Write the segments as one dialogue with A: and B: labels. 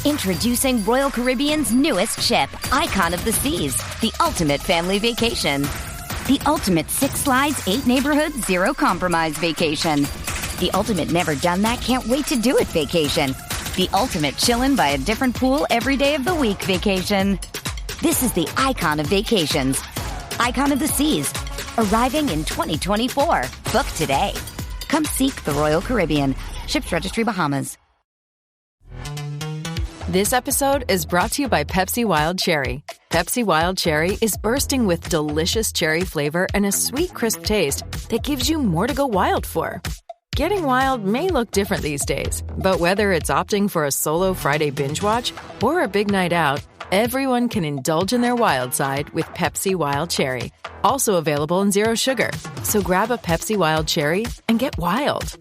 A: Introducing Royal Caribbean's newest ship, Icon of the Seas, the ultimate family vacation. The ultimate 6 slides, 8 neighborhoods, 0 compromise vacation. The ultimate never done that, can't wait to do it vacation. The ultimate chillin' by a different pool every day of the week vacation. This is the Icon of Vacations. Icon of the Seas, arriving in 2024. Book today. Come seek the Royal Caribbean. Ships Registry, Bahamas.
B: This episode is brought to you by Pepsi Wild Cherry. Pepsi Wild Cherry is bursting with delicious cherry flavor and a sweet, crisp taste that gives you more to go wild for. Getting wild may look different these days, but whether it's opting for a solo Friday binge watch or a big night out, everyone can indulge in their wild side with Pepsi Wild Cherry. Also available in Zero Sugar. So grab a Pepsi Wild Cherry and get wild.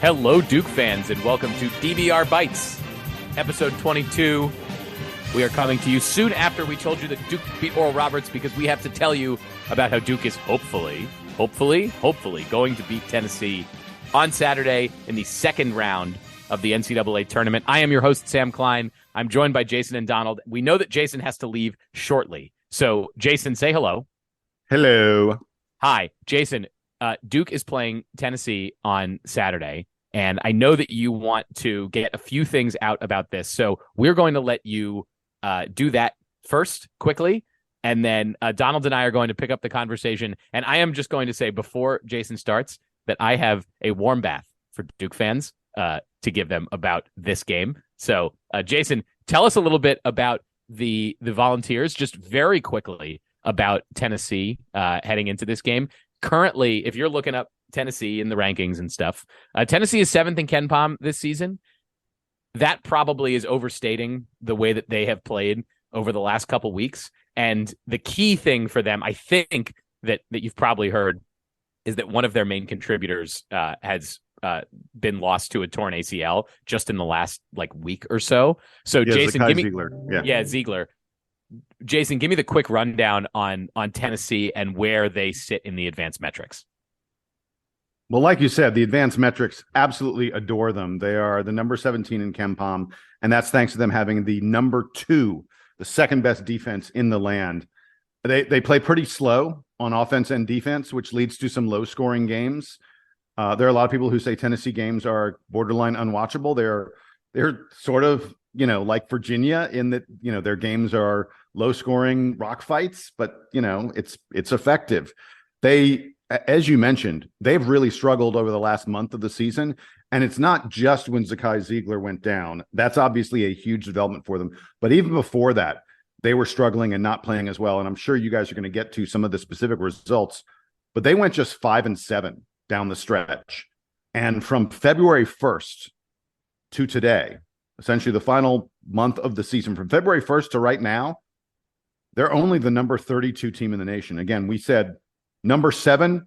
C: Hello, Duke fans, and welcome to DBR Bites, episode 22. We are coming to you soon after we told you that Duke beat Oral Roberts, because we have to tell you about how Duke is hopefully going to beat Tennessee on Saturday in the second round of the NCAA Tournament. I am your host, Sam Klein. I'm joined by Jason and Donald. We know that Jason has to leave shortly. So, Jason, say hello.
D: Hello.
C: Hi, Jason. Duke is playing Tennessee on Saturday. And I know that you want to get a few things out about this. So we're going to let you do that first quickly. And then Donald and I are going to pick up the conversation. And I am just going to say before Jason starts that I have a warm bath for Duke fans to give them about this game. So Jason, tell us a little bit about the Volunteers, just very quickly about Tennessee heading into this game. Currently, if you're looking up Tennessee in the rankings and stuff, Tennessee is 7th in KenPom this season. That probably is overstating the way that they have played over the last couple weeks. And the key thing for them, I think that you've probably heard, is that one of their main contributors has been lost to a torn ACL just in the last week or so. So Jason, give me
D: Ziegler.
C: Ziegler. Jason, give me the quick rundown on Tennessee and where they sit in the advanced metrics.
D: Well, like you said, the advanced metrics absolutely adore them. They are the number 17 in KenPom, and that's thanks to them having the number 2, the second best defense in the land. They play pretty slow on offense and defense, which leads to some low-scoring games. There are a lot of people who say Tennessee games are borderline unwatchable. They're sort of, like Virginia in that, their games are low-scoring rock fights, but, it's effective. They, as you mentioned, they've really struggled over the last month of the season, and it's not just when Zakai Ziegler went down. That's obviously a huge development for them. But even before that, they were struggling and not playing as well, and I'm sure you guys are going to get to some of the specific results, but they went just 5-7 down the stretch. And from February 1st to today, essentially the final month of the season, from February 1st to right now, they're only the number 32 team in the nation. Again, we said number 7,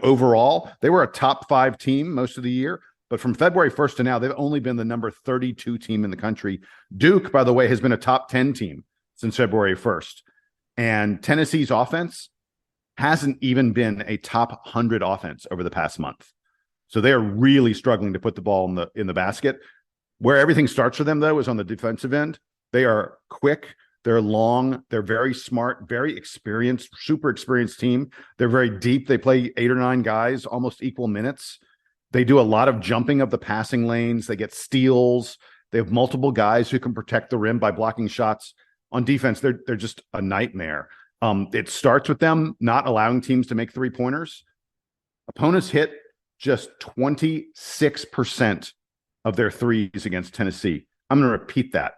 D: overall. They were a top 5 team most of the year, but from February 1st to now, they've only been the number 32 team in the country. Duke, by the way, has been a top 10 team since February 1st. And Tennessee's offense hasn't even been a top 100 offense over the past month. So they are really struggling to put the ball in the basket. Where everything starts for them, though, is on the defensive end. They are quick. They're long. They're very smart, very experienced, super experienced team. They're very deep. They play 8 or 9 guys, almost equal minutes. They do a lot of jumping of the passing lanes. They get steals. They have multiple guys who can protect the rim by blocking shots. On defense, they're just a nightmare. It starts with them not allowing teams to make three-pointers. Opponents hit just 26% of their threes against Tennessee. I'm going to repeat that.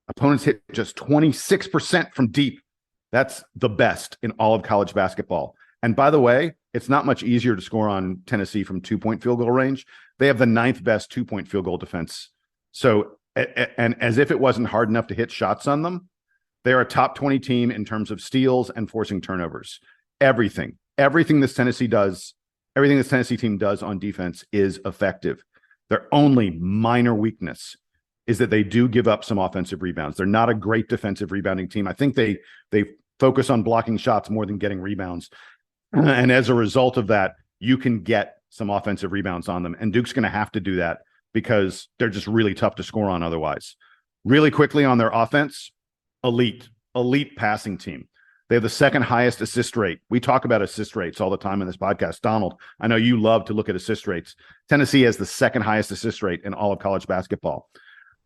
D: Opponents hit just 26% from deep. That's the best in all of college basketball. And by the way, it's not much easier to score on Tennessee from 2-point field goal range. They have the 9th best 2-point field goal defense. So, and as if it wasn't hard enough to hit shots on them, they're a top 20 team in terms of steals and forcing turnovers. Everything this Tennessee does Everything this Tennessee team does on defense is effective. Their only minor weakness is that they do give up some offensive rebounds. They're not a great defensive rebounding team. I think they focus on blocking shots more than getting rebounds. And as a result of that, you can get some offensive rebounds on them. And Duke's going to have to do that because they're just really tough to score on otherwise. Really quickly on their offense, elite passing team. They have the second highest assist rate. We talk about assist rates all the time in this podcast. Donald, I know you love to look at assist rates. Tennessee has the second highest assist rate in all of college basketball.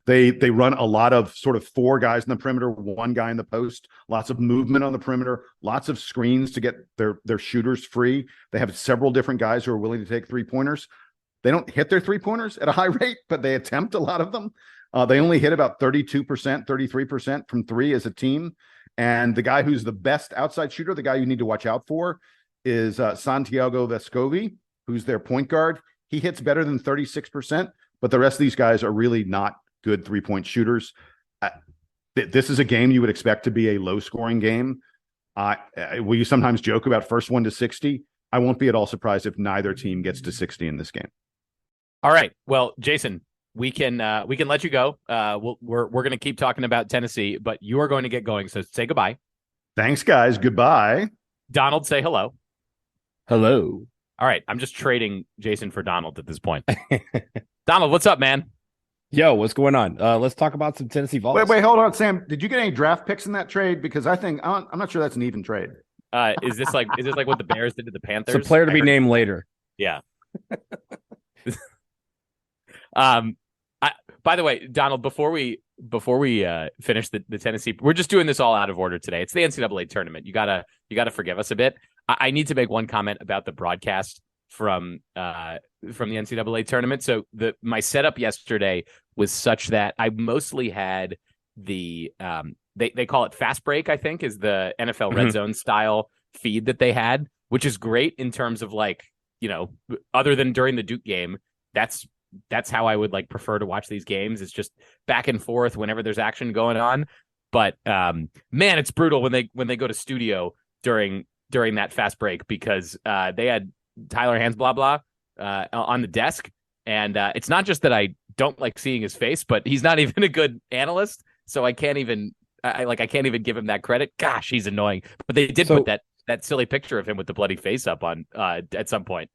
D: They run a lot of sort of 4 guys in the perimeter, 1 guy in the post, lots of movement on the perimeter, lots of screens to get their shooters free. They have several different guys who are willing to take 3-pointers. They don't hit their 3-pointers at a high rate, but they attempt a lot of them. They only hit about 32%, 33% from 3 as a team. And the guy who's the best outside shooter, the guy you need to watch out for, is Santiago Vescovi, who's their point guard. He hits better than 36%, but the rest of these guys are really not good 3-point shooters. This is a game you would expect to be a low-scoring game. We sometimes joke about first one to 60. I won't be at all surprised if neither team gets to 60 in this game.
C: All right. Well, Jason, we can let you go. We're going to keep talking about Tennessee, but you are going to get going. So say goodbye.
D: Thanks, guys. Goodbye.
C: Donald, say hello.
E: Hello.
C: All right. I'm just trading Jason for Donald at this point. Donald, what's up, man?
E: Yo, what's going on? Let's talk about some Tennessee Vols.
D: Wait, hold on, Sam. Did you get any draft picks in that trade? Because I'm not sure that's an even trade.
C: Is this like what the Bears did to the Panthers?
E: It's a player to be named later.
C: Yeah. By the way, Donald, before we finish the Tennessee, we're just doing this all out of order today. It's the NCAA tournament. You gotta forgive us a bit. I need to make one comment about the broadcast from the NCAA tournament. So my setup yesterday was such that I mostly had the they call it fast break, I think, is the NFL red zone style feed that they had, which is great in terms of like, other than during the Duke game, that's how I would like prefer to watch these games. It's just back and forth whenever there's action going on. But man, it's brutal when they go to studio during that fast break because they had Tyler Hands blah blah on the desk, and it's not just that I don't like seeing his face, but he's not even a good analyst, so I can't even give him that credit. Gosh, he's annoying. But they did put that silly picture of him with the bloody face up on at some point.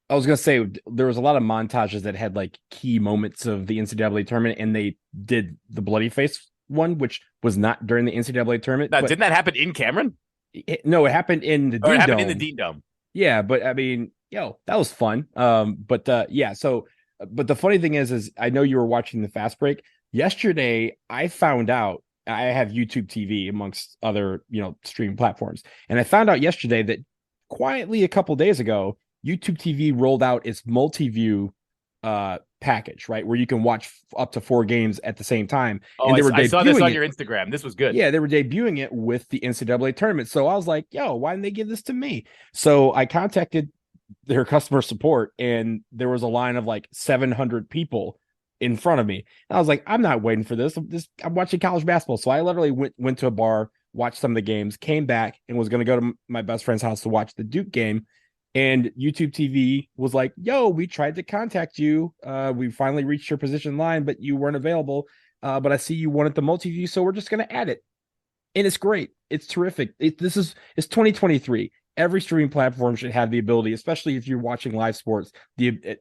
E: I was going to say there was a lot of montages that had like key moments of the NCAA tournament, and they did the bloody face one, which was not during the NCAA tournament.
C: Didn't that happen in Cameron?
E: No, it happened in the Dean Dome.
C: It happened in the Dean Dome.
E: Yeah, but I mean, that was fun. But the funny thing is I know you were watching the fast break yesterday. I found out I have YouTube TV amongst other, streaming platforms. And I found out yesterday that quietly a couple days ago, YouTube TV rolled out its multi-view package, right? Where you can watch up to 4 games at the same time.
C: Oh,
E: and
C: I saw this on your Instagram. This was good.
E: Yeah, they were debuting it with the NCAA tournament. So I was like, why didn't they give this to me? So I contacted their customer support, and there was a line of like 700 people in front of me. And I was like, I'm not waiting for this. I'm watching college basketball. So I literally went to a bar, watched some of the games, came back, and was going to go to my best friend's house to watch the Duke game. And YouTube TV was like, we tried to contact you. We finally reached your position line, but you weren't available. But I see you wanted the multi-view, so we're just going to add it. And it's great. It's terrific. It's 2023. Every streaming platform should have the ability, especially if you're watching live sports,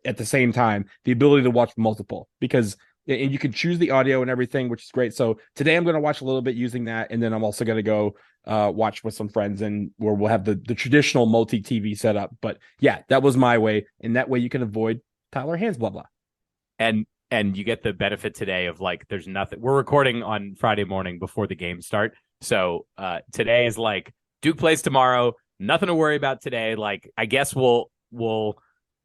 E: at the same time, the ability to watch multiple, because and you can choose the audio and everything, which is great. So today I'm going to watch a little bit using that, and then I'm also going to go watch with some friends, and where we'll have the traditional multi-TV setup. But yeah, that was my way, and that way you can avoid Tyler Hands blah blah.
C: And you get the benefit today of like there's nothing. We're recording on Friday morning before the games start, so today is like Duke plays tomorrow. Nothing to worry about today. Like, I guess we'll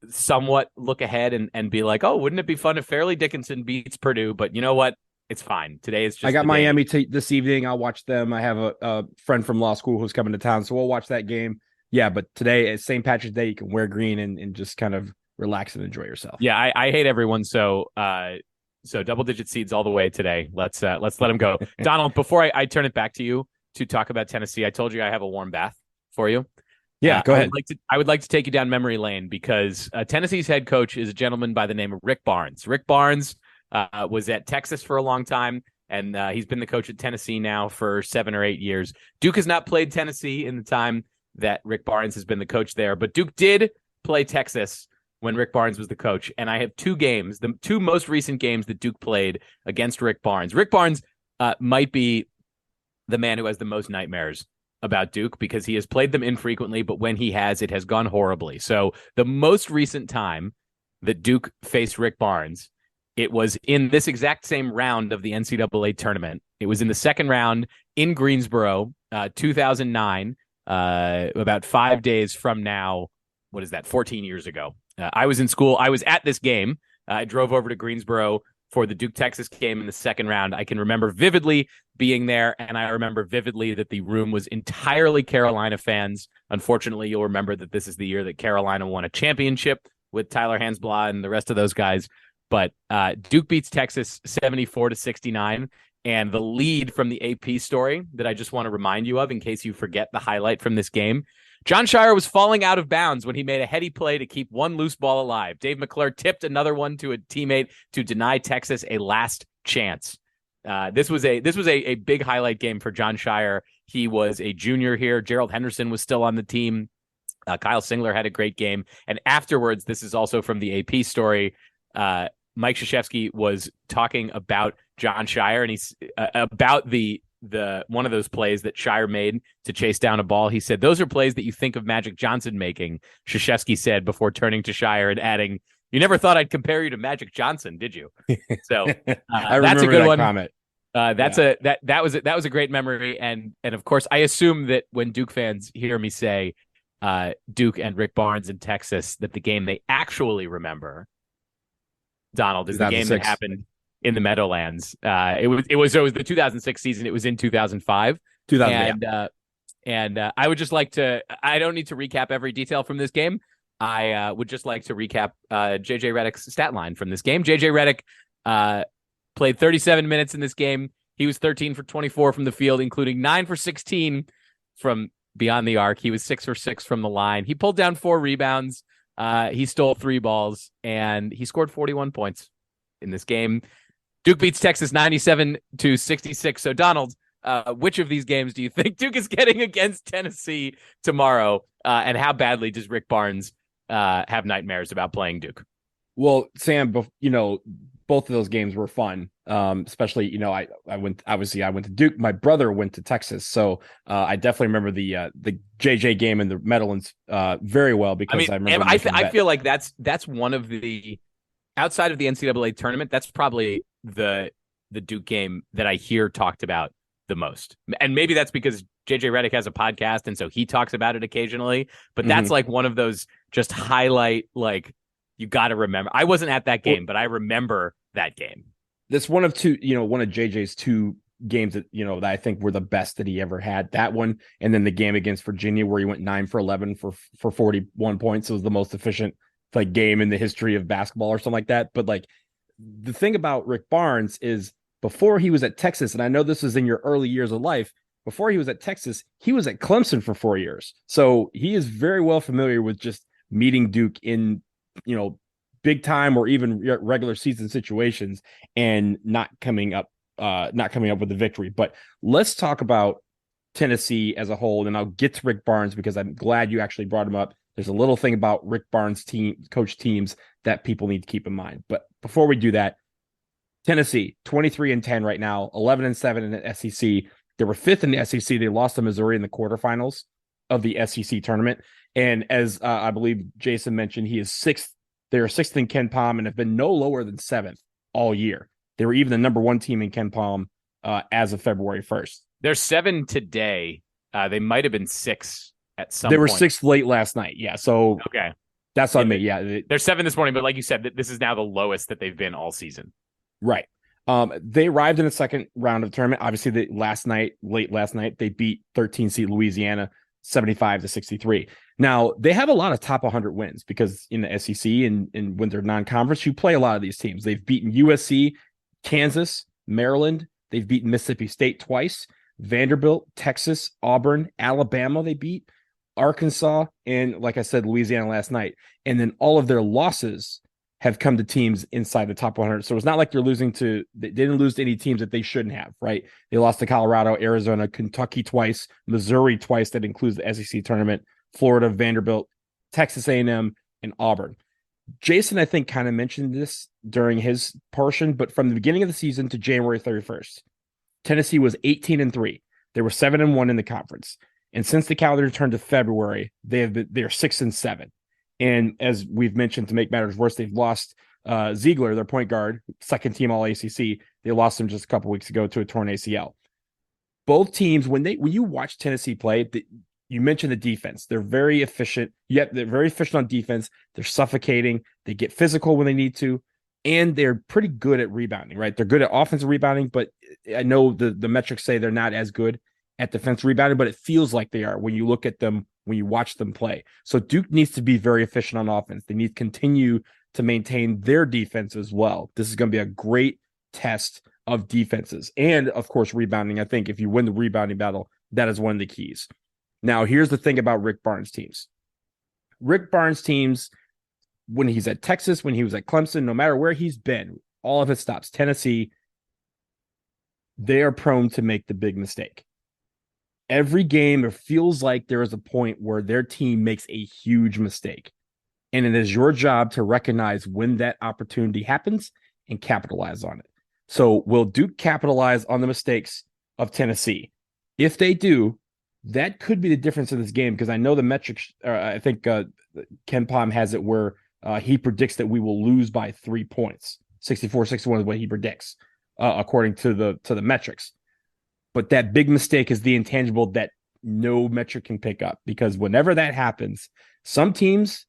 C: somewhat look ahead and be like, oh, wouldn't it be fun if Fairleigh Dickinson beats Purdue? But you know what? It's fine. Today is just
E: I got Miami this evening. I'll watch them. I have a friend from law school who's coming to town, so we'll watch that game. Yeah, but today is St. Patrick's Day. You can wear green and just kind of relax and enjoy yourself.
C: Yeah, I hate everyone. So double-digit seeds all the way today. Let's let them go. Donald, before I turn it back to you to talk about Tennessee, I told you I have a warm bath for you.
E: Yeah, go ahead.
C: I would like to take you down memory lane because Tennessee's head coach is a gentleman by the name of Rick Barnes. Rick Barnes was at Texas for a long time, and he's been the coach at Tennessee now for 7 or 8 years. Duke has not played Tennessee in the time that Rick Barnes has been the coach there, but Duke did play Texas when Rick Barnes was the coach, and I have 2 games, the 2 most recent games that Duke played against Rick Barnes. Rick Barnes might be the man who has the most nightmares about Duke because he has played them infrequently, but when he has, it has gone horribly. So the most recent time that Duke faced Rick Barnes, it was in this exact same round of the NCAA tournament. It was in the second round in Greensboro, 2009, about 5 days from now. What is that? 14 years ago. I was in school. I was at this game. I drove over to Greensboro for the Duke-Texas game in the second round. I can remember vividly being there, and I remember vividly that the room was entirely Carolina fans. Unfortunately, you'll remember that this is the year that Carolina won a championship with Tyler Hansblah and the rest of those guys. But Duke beats Texas 74-69, and the lead from the AP story that I just want to remind you of in case you forget the highlight from this game. John Shire was falling out of bounds when he made a heady play to keep one loose ball alive. Dave McClure tipped another one to a teammate to deny Texas a last chance. This was a big highlight game for John Shire. He was a junior here. Gerald Henderson was still on the team. Kyle Singler had a great game. And afterwards, this is also from the AP story, Mike Krzyzewski was talking about John Shire, and he's about the one of those plays that Shire made to chase down a ball. He said, "Those are plays that you think of Magic Johnson making," Krzyzewski said before turning to Shire and adding, "You never thought I'd compare you to Magic Johnson, did you?" So that's a good one. Comment. That was a great memory, and of course, I assume that when Duke fans hear me say Duke and Rick Barnes in Texas, that the game they actually remember, Donald, is the game that happened in the Meadowlands. It was the 2006 season. It was in 2005. And I would just like to. I don't need to recap every detail from this game. I would just like to recap JJ Redick's stat line from this game. JJ Redick played 37 minutes in this game. He was 13 for 24 from the field, including 9 for 16 from beyond the arc. He was 6 for 6 from the line. He pulled down 4 rebounds. He stole 3 balls, and he scored 41 points in this game. Duke beats Texas 97-66. So, Donald, which of these games do you think Duke is getting against Tennessee tomorrow? And how badly does Rick Barnes have nightmares about playing Duke?
E: Well, Sam, both of those games were fun. Especially, I went to Duke. My brother went to Texas. So I definitely remember the JJ game in the Meadowlands very well because I remember.
C: I feel like that's one of the, outside of the NCAA tournament, that's probably the Duke game that I hear talked about the most. And maybe that's because JJ Redick has a podcast, and so he talks about it occasionally. But that's like one of those just highlight, like, you got to remember. I wasn't at that game, but I remember that game.
E: That's one of JJ's 2 games that, that I think were the best that he ever had. That one, and then the game against Virginia where he went 9 for 11 for 41 points. It was the most efficient game in the history of basketball or something like that. But the thing about Rick Barnes is before he was at Texas, and I know this is in your early years of life, before he was at Texas, he was at Clemson for 4 years. So he is very well familiar with just meeting Duke in, big time or even regular season situations and not coming up with the victory. But let's talk about Tennessee as a whole, and I'll get to Rick Barnes because I'm glad you actually brought him up. There's a little thing about Rick Barnes' coach teams that people need to keep in mind. But before we do that, Tennessee 23-10 right now, 11-7 in the SEC. They were 5th in the SEC. They lost to Missouri in the quarterfinals of the SEC tournament. And as I believe Jason mentioned, he is 6th. They are 6th in Ken Pom and have been no lower than 7th all year. They were even the number 1 team in Ken Pom as of February 1st.
C: They're 7 today. They might have been 6 at some point.
E: They were 6th late last night. Yeah. So
C: okay,
E: that's on me. Yeah.
C: They're 7 this morning, but like you said, this is now the lowest that they've been all season.
E: Right. They arrived in the second round of the tournament. Obviously, late last night, they beat 13 seed Louisiana 75-63. Now, they have a lot of top 100 wins because in the SEC and when they're non-conference, you play a lot of these teams. They've beaten USC, Kansas, Maryland. They've beaten Mississippi State twice, Vanderbilt, Texas, Auburn, Alabama they beat, Arkansas, and like I said, Louisiana last night. And then all of their losses have come to teams inside the top 100. So it's not like they didn't lose to any teams that they shouldn't have, right? They lost to Colorado, Arizona, Kentucky twice, Missouri twice. That includes the SEC tournament, Florida, Vanderbilt, Texas A&M, and Auburn. Jason, I think, kind of mentioned this during his portion, but from the beginning of the season to January 31st, Tennessee was 18-3. They were 7-1 in the conference. And since the calendar turned to February, they're 6-7. And as we've mentioned, to make matters worse, they've lost Ziegler, their point guard, second team All ACC. They lost him just a couple weeks ago to a torn ACL. Both teams, when you watch Tennessee play, you mentioned the defense. They're very efficient. Yet they're very efficient on defense. They're suffocating. They get physical when they need to, and they're pretty good at rebounding. Right? They're good at offensive rebounding, but I know the metrics say they're not as good at defense rebounding, but it feels like they are when you look at them, when you watch them play. So Duke needs to be very efficient on offense. They need to continue to maintain their defense as well. This is going to be a great test of defenses. And of course, rebounding. I think if you win the rebounding battle, that is one of the keys. Now, here's the thing about Rick Barnes' teams. Rick Barnes' teams, when he's at Texas, when he was at Clemson, no matter where he's been, all of his stops, Tennessee, they are prone to make the big mistake. Every game, it feels like there is a point where their team makes a huge mistake. And it is your job to recognize when that opportunity happens and capitalize on it. So will Duke capitalize on the mistakes of Tennessee? If they do, that could be the difference in this game, because I know the metrics, I think Ken Pom has it where he predicts that we will lose by 3 points. 64-61 is what he predicts, according to the metrics. But that big mistake is the intangible that no metric can pick up, because whenever that happens, some teams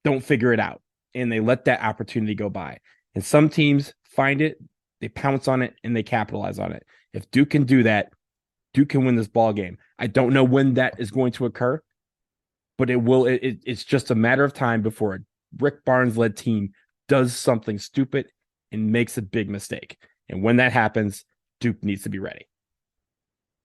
E: don't figure it out and they let that opportunity go by. And some teams find it, they pounce on it, and they capitalize on it. If Duke can do that, Duke can win this ball game. I don't know when that is going to occur, but it will. It's just a matter of time before a Rick Barnes-led team does something stupid and makes a big mistake. And when that happens, Duke needs to be ready.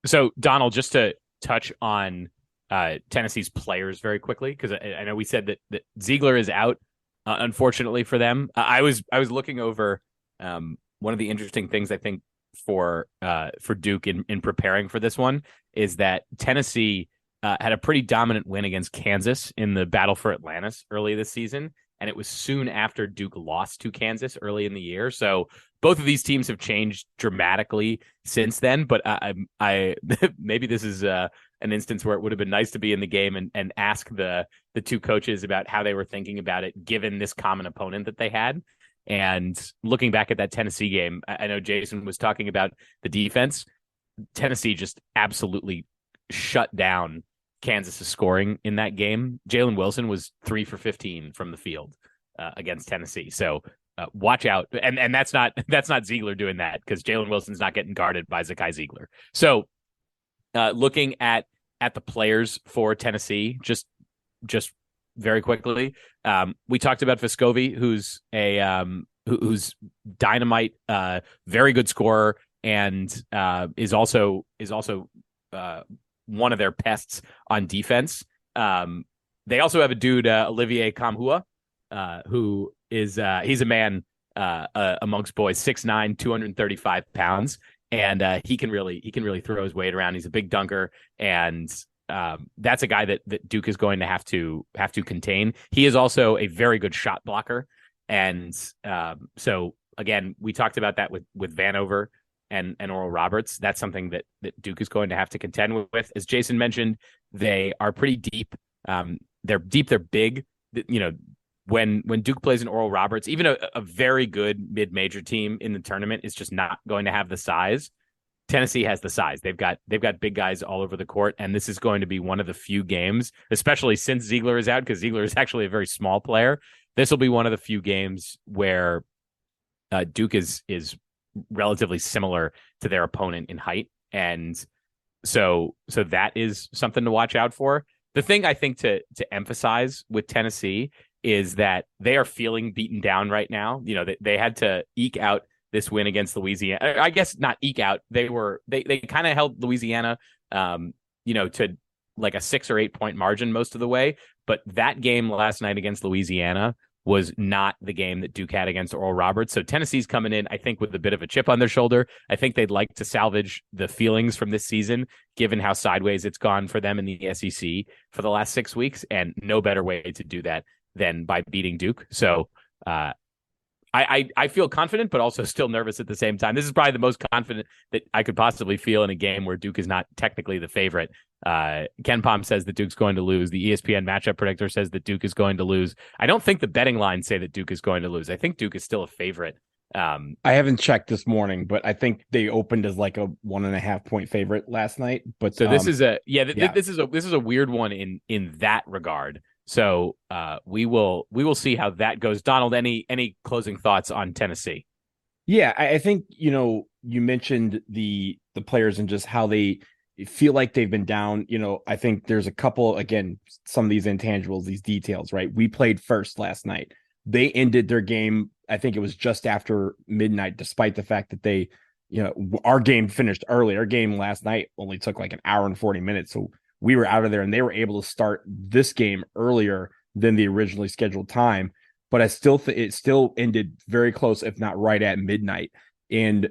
C: So, Donald, just to touch on Tennessee's players very quickly, because I know we said that Ziegler is out, unfortunately for them. I was looking over one of the interesting things I think for Duke in preparing for this one is that Tennessee had a pretty dominant win against Kansas in the Battle for Atlantis early this season, and it was soon after Duke lost to Kansas early in the year. So both of these teams have changed dramatically since then, but I maybe this is an instance where it would have been nice to be in the game and ask the two coaches about how they were thinking about it, given this common opponent that they had. And looking back at that Tennessee game, I know Jason was talking about the defense. Tennessee just absolutely shut down Kansas's scoring in that game. Jalen Wilson was 3 for 15 from the field against Tennessee. So watch out. And that's not Ziegler doing that, because Jalen Wilson's not getting guarded by Zakai Ziegler. So looking at the players for Tennessee, just very quickly, we talked about Vescovi, who's who's dynamite, very good scorer, and is also one of their pests on defense. They also have a dude, Olivier Kamhua, who is he's a man amongst boys, 6'9", 235 pounds, and he can really throw his weight around. He's a big dunker, and that's a guy that Duke is going to have to contain. He is also a very good shot blocker, and so again, we talked about that with Vanover and Oral Roberts. That's something that Duke is going to have to contend with. As Jason mentioned, they are pretty deep. They're deep. They're big. You know, when Duke plays an Oral Roberts, even a very good mid-major team in the tournament is just not going to have the size. Tennessee has the size. They've got big guys all over the court, and this is going to be one of the few games, especially since Ziegler is out, because Ziegler is actually a very small player. This will be one of the few games where Duke is relatively similar to their opponent in height, and so that is something to watch out for. The thing I think to emphasize with Tennessee is that they are feeling beaten down right now. You know, they had to eke out this win against Louisiana. I guess not eke out. They kind of held Louisiana, to like a 6 or 8 point margin most of the way. But that game last night against Louisiana was not the game that Duke had against Oral Roberts. So Tennessee's coming in, I think, with a bit of a chip on their shoulder. I think they'd like to salvage the feelings from this season, given how sideways it's gone for them in the SEC for the last 6 weeks, and no better way to do that than by beating Duke. So I feel confident, but also still nervous at the same time. This is probably the most confident that I could possibly feel in a game where Duke is not technically the favorite. Ken Pom says that Duke's going to lose. The ESPN matchup predictor says that Duke is going to lose. I don't think the betting lines say that Duke is going to lose. I think Duke is still a favorite.
E: I haven't checked this morning, but I think they opened as like a 1.5 point favorite last night. But
C: so this is this is a weird one in that regard. So we will see how that goes. Donald, any closing thoughts on Tennessee?
E: Yeah, I think, you mentioned the players and just how they feel like they've been down. I think there's a couple, again, some of these intangibles, these details, right? We played first last night. They ended their game, I think it was just after midnight, despite the fact that they, our game finished early. Our game last night only took like an hour and 40 minutes. So we were out of there and they were able to start this game earlier than the originally scheduled time. But it still ended very close, if not right at midnight. And,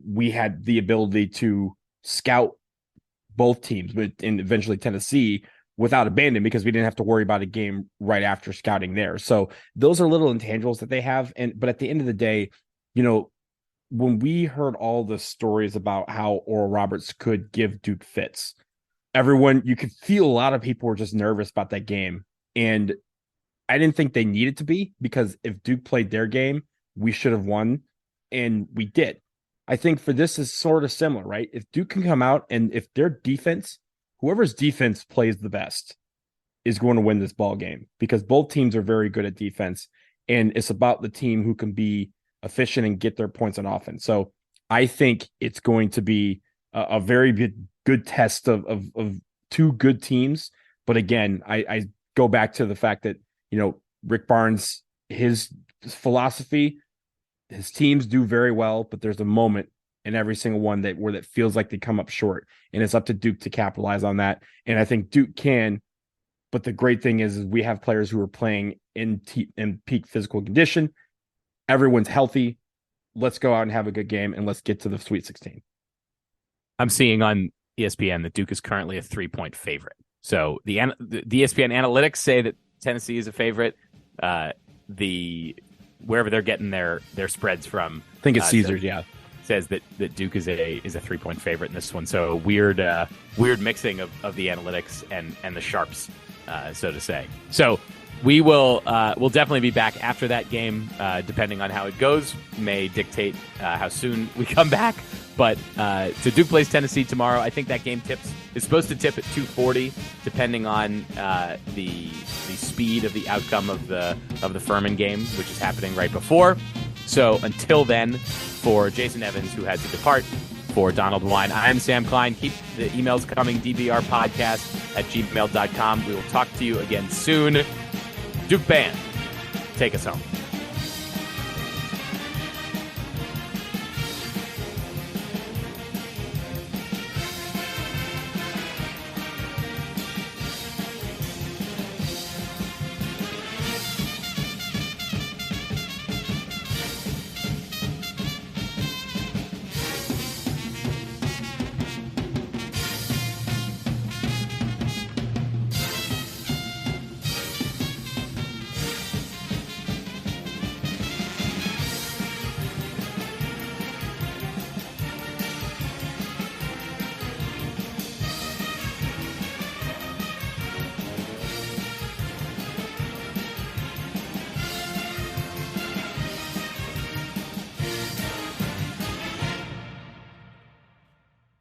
E: we had the ability to scout both teams, and eventually Tennessee, without abandon, because we didn't have to worry about a game right after scouting there. So those are little intangibles that they have. But at the end of the day, when we heard all the stories about how Oral Roberts could give Duke fits, you could feel a lot of people were just nervous about that game. And I didn't think they needed to be, because if Duke played their game, we should have won, and we did. I think for this is sort of similar, right? If Duke can come out and if their defense, whoever's defense plays the best, is going to win this ball game, because both teams are very good at defense, and it's about the team who can be efficient and get their points on offense. So I think it's going to be a very good test of two good teams. But again, I go back to the fact that, Rick Barnes, his philosophy, his teams do very well, but there's a moment in every single one where that feels like they come up short, and it's up to Duke to capitalize on that. And I think Duke can, but the great thing is we have players who are playing in peak physical condition. Everyone's healthy. Let's go out and have a good game, and let's get to the Sweet 16.
C: I'm seeing on ESPN that Duke is currently a 3-point favorite. So the ESPN analytics say that Tennessee is a favorite. Wherever they're getting their spreads from,
E: I think it's Caesars.
C: Says that Duke is a 3-point favorite in this one. So weird mixing of the analytics and the sharps, so to say. So we'll definitely be back after that game, depending on how it goes. May dictate how soon we come back. But so Duke plays Tennessee tomorrow. I think that game is supposed to tip at 2:40, depending on the speed of the outcome of the Furman game, which is happening right before. So until then, for Jason Evans, who had to depart, for Donald Wine, I'm Sam Klein. Keep the emails coming, dbrpodcast@gmail.com. We will talk to you again soon. Duke Band, take us home.